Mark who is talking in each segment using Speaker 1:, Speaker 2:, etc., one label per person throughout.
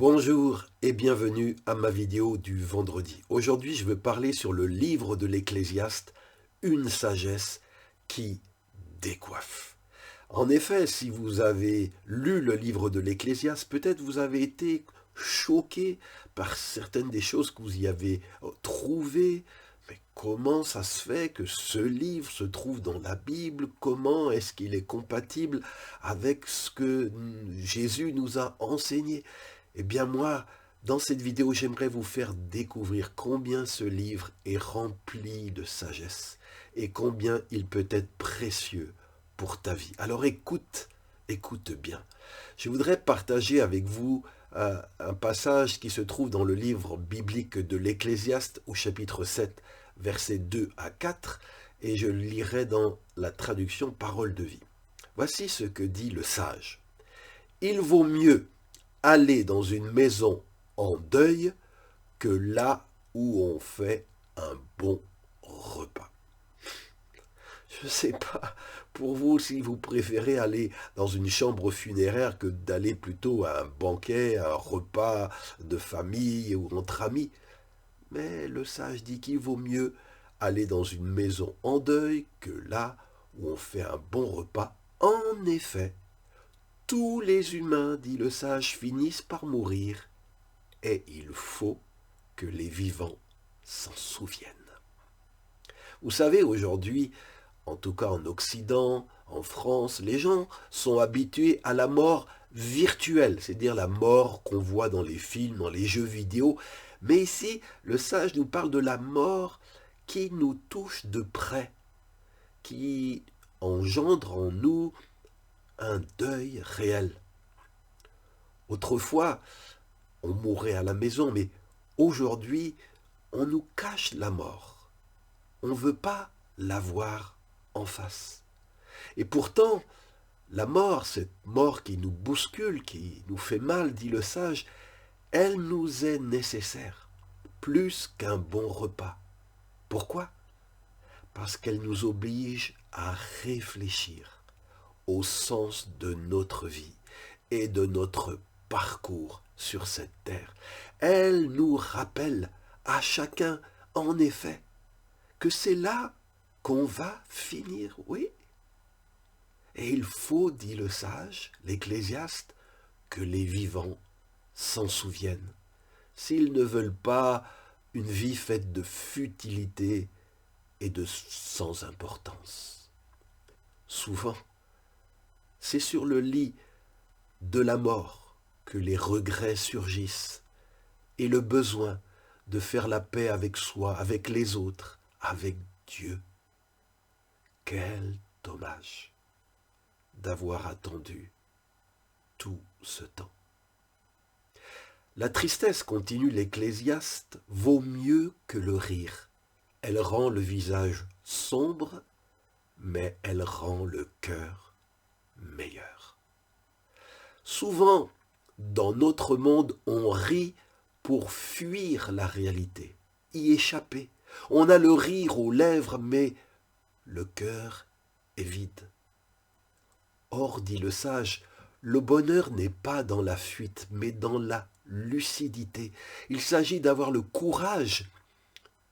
Speaker 1: Bonjour et bienvenue à ma vidéo du vendredi. Aujourd'hui, je veux parler sur le livre de l'Ecclésiaste, une sagesse qui décoiffe. En effet, si vous avez lu le livre de l'Ecclésiaste, peut-être vous avez été choqué par certaines des choses que vous y avez trouvées. Mais comment ça se fait que ce livre se trouve dans la Bible? Comment est-ce qu'il est compatible avec ce que Jésus nous a enseigné? Eh bien moi, dans cette vidéo, j'aimerais vous faire découvrir combien ce livre est rempli de sagesse et combien il peut être précieux pour ta vie. Alors écoute bien. Je voudrais partager avec vous un passage qui se trouve dans le livre biblique de l'Ecclésiaste au chapitre 7, versets 2 à 4, et je le lirai dans la traduction Parole de vie. Voici ce que dit le sage. Il vaut mieux aller dans une maison en deuil que là où on fait un bon repas. Je ne sais pas pour vous si vous préférez aller dans une chambre funéraire que d'aller plutôt à un banquet, à un repas de famille ou entre amis. Mais le sage dit qu'il vaut mieux aller dans une maison en deuil que là où on fait un bon repas. En effet, tous les humains, dit le sage, finissent par mourir, et il faut que les vivants s'en souviennent. Vous savez, aujourd'hui, en tout cas en Occident, en France, les gens sont habitués à la mort virtuelle, c'est-à-dire la mort qu'on voit dans les films, dans les jeux vidéo. Mais ici, le sage nous parle de la mort qui nous touche de près, qui engendre en nous un deuil réel. Autrefois, on mourait à la maison, mais aujourd'hui, on nous cache la mort. On ne veut pas la voir en face. Et pourtant, la mort, cette mort qui nous bouscule, qui nous fait mal, dit le sage, elle nous est nécessaire, plus qu'un bon repas. Pourquoi? Parce qu'elle nous oblige à réfléchir au sens de notre vie et de notre parcours sur cette terre. Elle nous rappelle à chacun, en effet, que c'est là qu'on va finir, oui. Et il faut, dit le sage, l'Ecclésiaste, que les vivants s'en souviennent, s'ils ne veulent pas une vie faite de futilité et de sans importance. Souvent, c'est sur le lit de la mort que les regrets surgissent et le besoin de faire la paix avec soi, avec les autres, avec Dieu. Quel dommage d'avoir attendu tout ce temps. La tristesse, continue l'Ecclésiaste, vaut mieux que le rire. Elle rend le visage sombre, mais elle rend le cœur meilleur. Souvent, dans notre monde, on rit pour fuir la réalité, y échapper. On a le rire aux lèvres, mais le cœur est vide. Or, dit le sage, le bonheur n'est pas dans la fuite, mais dans la lucidité. Il s'agit d'avoir le courage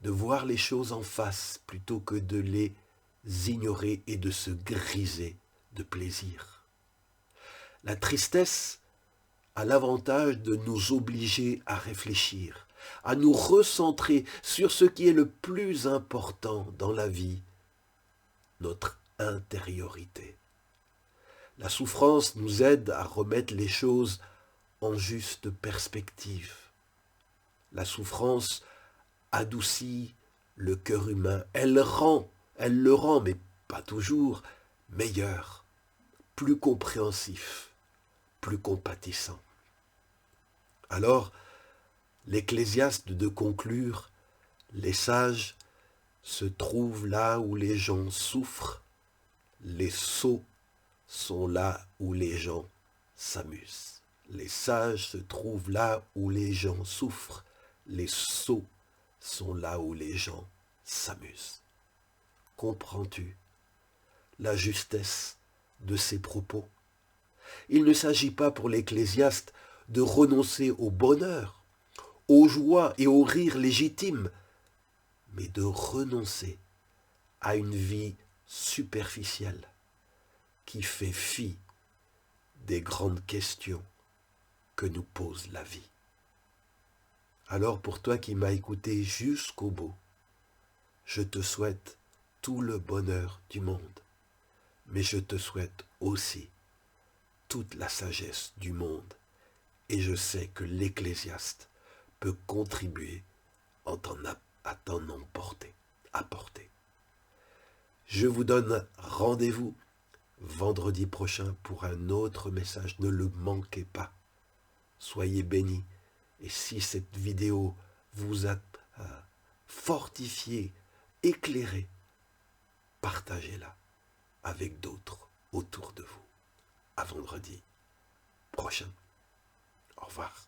Speaker 1: de voir les choses en face plutôt que de les ignorer et de se griser de plaisir. La tristesse a l'avantage de nous obliger à réfléchir, à nous recentrer sur ce qui est le plus important dans la vie, notre intériorité. La souffrance nous aide à remettre les choses en juste perspective. La souffrance adoucit le cœur humain. Elle le rend, mais pas toujours, meilleur, plus compréhensif, plus compatissant. Alors, l'Ecclésiaste de conclure, les sages se trouvent là où les gens souffrent, les sots sont là où les gens s'amusent. Les sages se trouvent là où les gens souffrent, les sots sont là où les gens s'amusent. Comprends-tu la justesse de ces propos? Il ne s'agit pas pour l'Ecclésiaste de renoncer au bonheur, aux joies et aux rires légitimes, mais de renoncer à une vie superficielle qui fait fi des grandes questions que nous pose la vie. Alors pour toi qui m'as écouté jusqu'au bout, je te souhaite tout le bonheur du monde, mais je te souhaite aussi toute la sagesse du monde, et je sais que l'Ecclésiaste peut contribuer à t'en apporter. Je vous donne rendez-vous vendredi prochain pour un autre message. Ne le manquez pas. Soyez bénis. Et si cette vidéo vous a fortifié, éclairé, partagez-la avec d'autres autour de vous. À vendredi prochain. Au revoir.